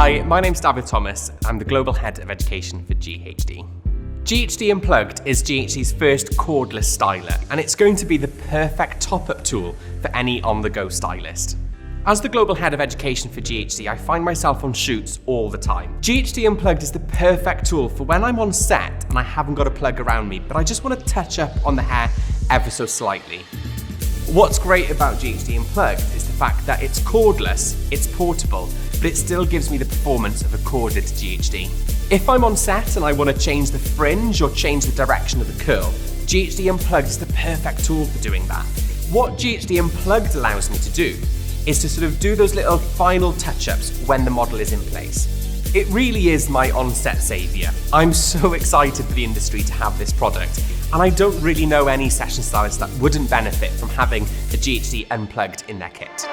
Hi, my name's Dafydd Thomas. I'm the Global Head of Education for GHD. GHD Unplugged is GHD's first cordless styler, and it's going to be the perfect top-up tool for any on-the-go stylist. As the Global Head of Education for GHD, I find myself on shoots all the time. GHD Unplugged is the perfect tool for when I'm on set and I haven't got a plug around me, but I just want to touch up on the hair ever so slightly. What's great about GHD Unplugged is the fact that it's cordless, it's portable, but it still gives me the performance of a corded GHD. If I'm on set and I want to change the fringe or change the direction of the curl, GHD Unplugged is the perfect tool for doing that. What GHD Unplugged allows me to do is to sort of do those little final touch-ups when the model is in place. It really is my on-set saviour. I'm so excited for the industry to have this product, and I don't really know any session stylists that wouldn't benefit from having a GHD Unplugged in their kit.